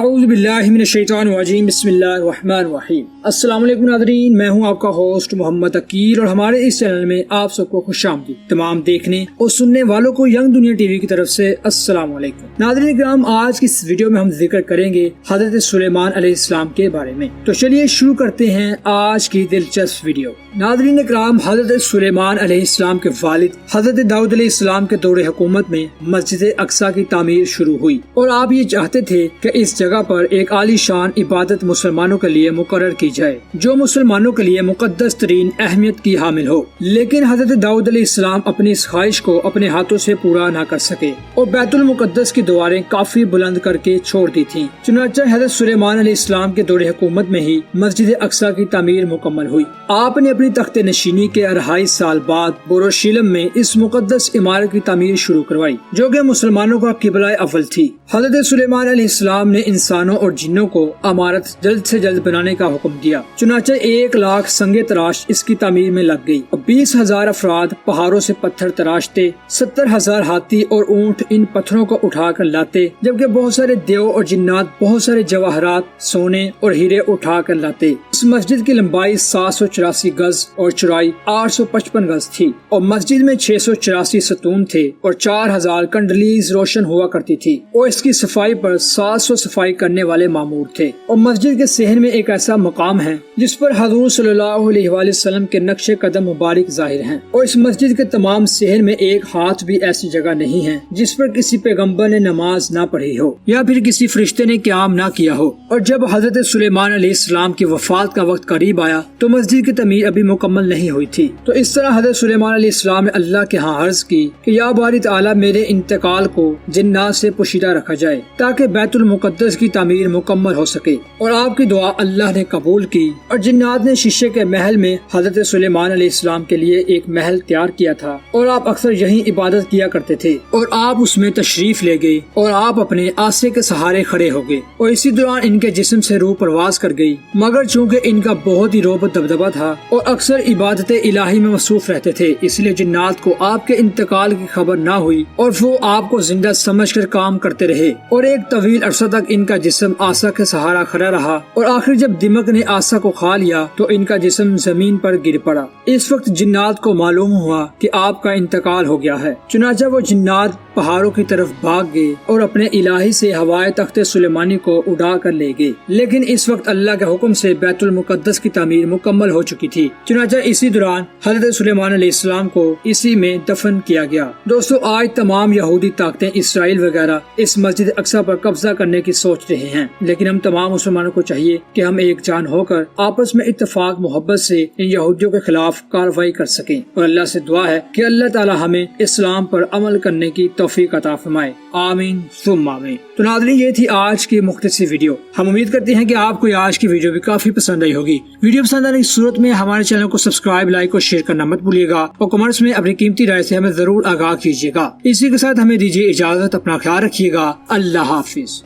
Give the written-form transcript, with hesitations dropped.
اعوذ باللہ من الشیطان الرجیم بسم اللہ الرحمن الرحیم۔ السلام علیکم ناظرین، میں ہوں آپ کا ہوسٹ محمد عقیل اور ہمارے اس چینل میں آپ سب کو خوش آمدید۔ تمام دیکھنے اور سننے والوں کو ینگ دنیا ٹی وی کی طرف سے السلام علیکم۔ ناظرین کرام، آج کی اس ویڈیو میں ہم ذکر کریں گے حضرت سلیمان علیہ السلام کے بارے میں۔ تو چلیے شروع کرتے ہیں آج کی دلچسپ ویڈیو۔ ناظرین کرام، حضرت سلیمان علیہ السلام کے والد حضرت داؤد علیہ السلام کے دور حکومت میں مسجد اقصی کی تعمیر شروع ہوئی اور آپ یہ چاہتے تھے کہ اس جگہ پر ایک عالی شان عبادت مسلمانوں کے لیے مقرر کی جائے جو مسلمانوں کے لیے مقدس ترین اہمیت کی حامل ہو، لیکن حضرت داؤد علیہ السلام اپنی اس خواہش کو اپنے ہاتھوں سے پورا نہ کر سکے اور بیت المقدس کی دیواریں کافی بلند کر کے چھوڑ دی تھیں۔ چنانچہ حضرت سلیمان علیہ السلام کے دور حکومت میں ہی مسجد اقصی کی تعمیر مکمل ہوئی۔ آپ نے اپنی تخت نشینی کے 2.5 سال بعد یروشلم میں اس مقدس عمارت کی تعمیر شروع کروائی جو کہ مسلمانوں کا قبلہ اول تھی۔ حضرت سلیمان علیہ السلام نے انسانوں اور جنوں کو عمارت جلد سے جلد بنانے کا حکم دیا۔ چنانچہ 1 لاکھ سنگ تراش اس کی تعمیر میں لگ گئی اور 20,000 افراد پہاڑوں سے پتھر تراشتے، 70,000 ہاتھی اور اونٹ ان پتھروں کو اٹھا کر لاتے، جبکہ بہت سارے دیو اور جنات بہت سارے جواہرات، سونے اور ہیرے اٹھا کر لاتے۔ اس مسجد کی لمبائی 784 گز اور چوڑائی 855 گز تھی اور مسجد میں 684 ستون تھے اور 4,000 کنڈلیز روشن ہوا کرتی تھی اور اس کی صفائی پر 700 صفائی کرنے والے مامور تھے۔ اور مسجد کے صحن میں ایک ایسا مقام ہے جس پر حضور صلی اللہ علیہ وآلہ وسلم کے نقش قدم مبارک ظاہر ہیں، اور اس مسجد کے تمام صحن میں ایک ہاتھ بھی ایسی جگہ نہیں ہے جس پر کسی پیغمبر نے نماز نہ پڑھی ہو یا پھر کسی فرشتے نے قیام نہ کیا ہو۔ اور جب حضرت سلیمان علیہ السلام کی وفات کا وقت قریب آیا تو مسجد کی تعمیر ابھی مکمل نہیں ہوئی تھی، تو اس طرح حضرت سلیمان علیہ السلام نے اللہ کے ہاں عرض کی کہ یا باری تعالی میرے انتقال کو جنات سے پوشیدہ رکھا جائے تاکہ بیت المقدس کی تعمیر مکمل ہو سکے، اور آپ کی دعا اللہ نے قبول کی اور جنات نے شیشے کے محل میں حضرت سلیمان علیہ السلام کے لیے ایک محل تیار کیا تھا اور آپ اکثر یہیں عبادت کیا کرتے تھے، اور آپ اس میں تشریف لے گئے اور آپ اپنے آسے کے سہارے کھڑے ہو گئے اور اسی دوران ان کے جسم سے روح پرواز کر گئی، مگر چونکہ ان کا بہت ہی روب دبدبا تھا اور اکثر عبادت الہی میں مصروف رہتے تھے، اس لیے جنات کو آپ کے انتقال کی خبر نہ ہوئی اور وہ آپ کو زندہ سمجھ کر کام کرتے رہے، اور ایک طویل عرصہ تک ان کا جسم آسا کے سہارا کھڑا رہا، اور آخر جب دمک نے آسا کو کھا لیا تو ان کا جسم زمین پر گر پڑا۔ اس وقت جنات کو معلوم ہوا کہ آپ کا انتقال ہو گیا ہے، چنانچہ وہ جنات پہاڑوں کی طرف بھاگ گئے اور اپنے الہی سے ہوائے تخت سلیمانی کو اڑا کر لے گئے، لیکن اس وقت اللہ کے حکم سے بیت المقدس کی تعمیر مکمل ہو چکی تھی، چنانچہ اسی دوران حضرت سلیمان علیہ السلام کو اسی میں دفن کیا گیا۔ دوستو، آج تمام یہودی طاقتیں اسرائیل وغیرہ اس مسجد اقصی پر قبضہ کرنے کی سوچ رہے ہیں، لیکن ہم تمام مسلمانوں کو چاہیے کہ ہم ایک جان ہو کر آپس میں اتفاق محبت سے ان یہودیوں کے خلاف کارروائی کر سکیں، اور اللہ سے دعا ہے کہ اللہ تعالی ہمیں اسلام پر عمل کرنے کی توفیق عطا فرمائے، آمین ثم آمین۔ تو ناظرین، یہ تھی آج کی مختصر ویڈیو۔ ہم امید کرتے ہیں کہ آپ کو آج کی ویڈیو بھی کافی پسند آئی ہوگی۔ ویڈیو پسند آنے کی صورت میں ہمارے چینل کو سبسکرائب، لائک اور شیئر کرنا مت بھولیے گا، اور کمنٹس میں اپنی قیمتی رائے سے ہمیں ضرور آگاہ کیجیے گا۔ اسی کے ساتھ ہمیں دیجیے اجازت، اپنا خیال رکھیے گا، اللہ حافظ۔